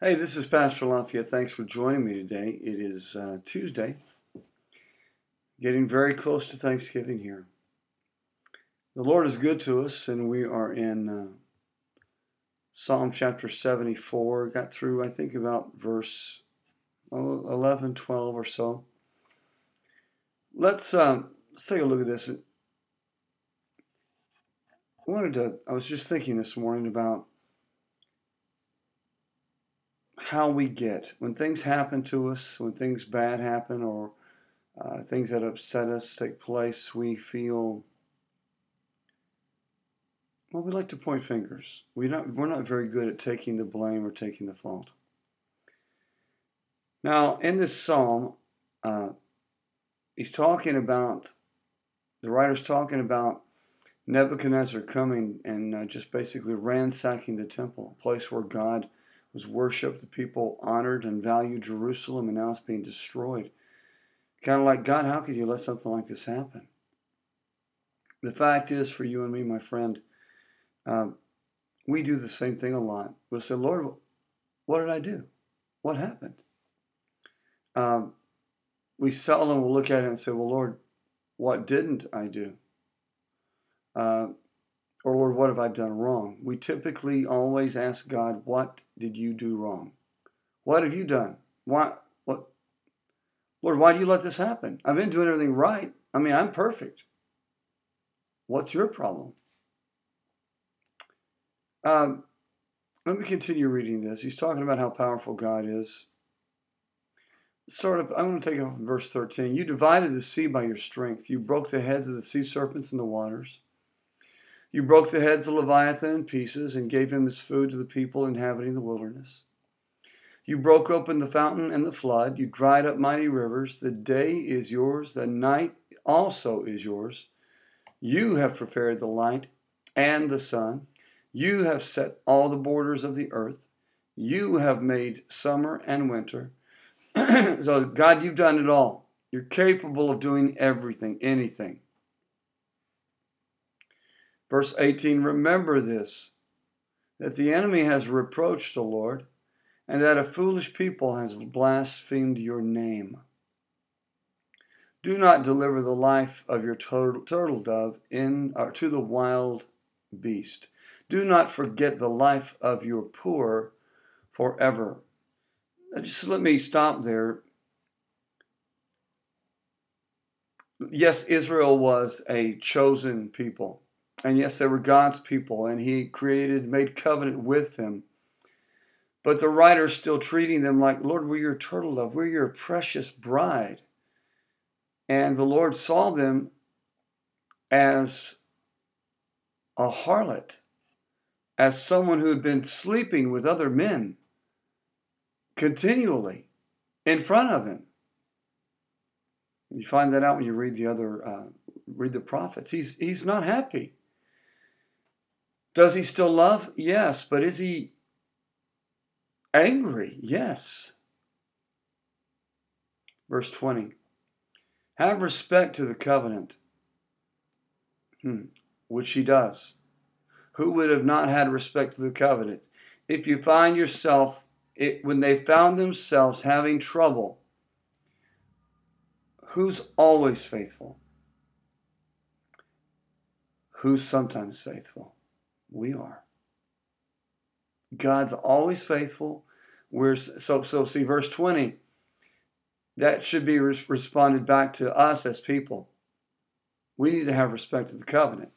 Hey, this is Pastor Laf. Thanks for joining me today. It is Tuesday, getting very close to Thanksgiving here. The Lord is good to us, and we are in Psalm chapter 74. Got through, I think, about verse 11, 12 or so. Let's take a look at this. I was just thinking this morning about how we get when things happen to us, when things bad happen, or things that upset us take place. We feel, well, we like to point fingers. We're not very good at taking the blame or taking the fault. Now, in this psalm, he's talking about, the writer's talking about Nebuchadnezzar coming and just basically ransacking the temple, a place where God was worshipped, the people honored and valued Jerusalem, and now it's being destroyed. Kind of like, God, how could you let something like this happen? The fact is, for you and me, my friend, we do the same thing a lot. We'll say, Lord, what did I do? What happened? We seldom will look at it and say, well, Lord, what didn't I do? Or Lord, what have I done wrong? We typically always ask God, what did you do wrong? What have you done? What? Lord, why do you let this happen? I've been doing everything right. I mean, I'm perfect. What's your problem? Let me continue reading this. He's talking about how powerful God is. I'm going to take it from verse 13. You divided the sea by your strength. You broke the heads of the sea serpents in the waters. You broke the heads of Leviathan in pieces and gave him his food to the people inhabiting the wilderness. You broke open the fountain and the flood. You dried up mighty rivers. The day is yours. The night also is yours. You have prepared the light and the sun. You have set all the borders of the earth. You have made summer and winter. So, God, you've done it all. You're capable of doing everything, anything. Verse 18, remember this, that the enemy has reproached the Lord, and that a foolish people has blasphemed your name. Do not deliver the life of your turtle dove to the wild beast. Do not forget the life of your poor forever. Just let me stop there. Yes, Israel was a chosen people. And yes, they were God's people, and he made covenant with them. But the writer's still treating them like, Lord, we're your turtle dove. We're your precious bride. And the Lord saw them as a harlot, as someone who had been sleeping with other men continually in front of him. You find that out when you read read the prophets. He's not happy. Does he still love? Yes. But is he angry? Yes. Verse 20. Have respect to the covenant, which he does. Who would have not had respect to the covenant? If you find yourself, when they found themselves having trouble, who's always faithful? Who's sometimes faithful? We are. God's always faithful. See verse 20. That should be responded back to us as people. We need to have respect to the covenant.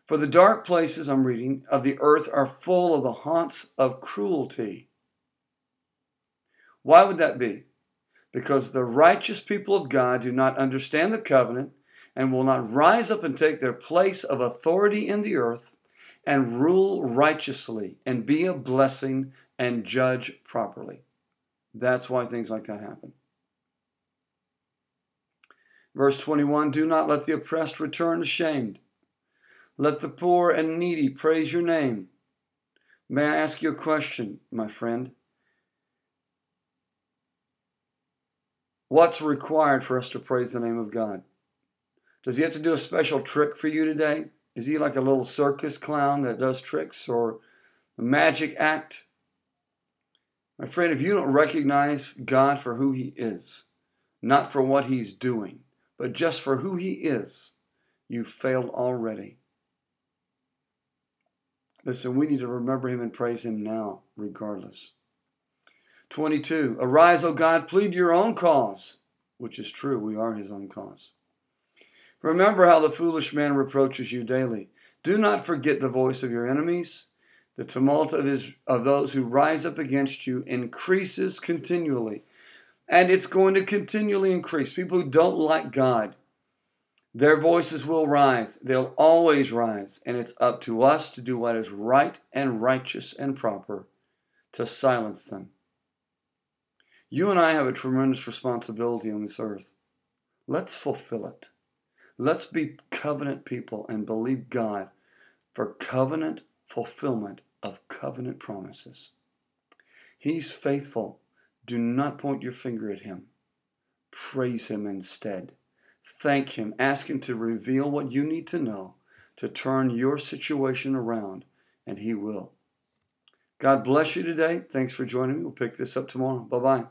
For the dark places, I'm reading, of the earth are full of the haunts of cruelty. Why would that be? Because the righteous people of God do not understand the covenant and will not rise up and take their place of authority in the earth and rule righteously and be a blessing and judge properly. That's why things like that happen. Verse 21, do not let the oppressed return ashamed. Let the poor and needy praise your name. May I ask you a question, my friend? What's required for us to praise the name of God? Does he have to do a special trick for you today? Is he like a little circus clown that does tricks or a magic act? My friend, if you don't recognize God for who He is, not for what He's doing, but just for who He is, you've failed already. Listen, we need to remember Him and praise Him now, regardless. 22, arise, O God, plead your own cause, which is true, we are His own cause. Remember how the foolish man reproaches you daily. Do not forget the voice of your enemies. The tumult of those who rise up against you increases continually. And it's going to continually increase. People who don't like God, their voices will rise. They'll always rise. And it's up to us to do what is right and righteous and proper to silence them. You and I have a tremendous responsibility on this earth. Let's fulfill it. Let's be covenant people and believe God for covenant fulfillment of covenant promises. He's faithful. Do not point your finger at Him. Praise Him instead. Thank Him. Ask Him to reveal what you need to know to turn your situation around, and He will. God bless you today. Thanks for joining me. We'll pick this up tomorrow. Bye-bye.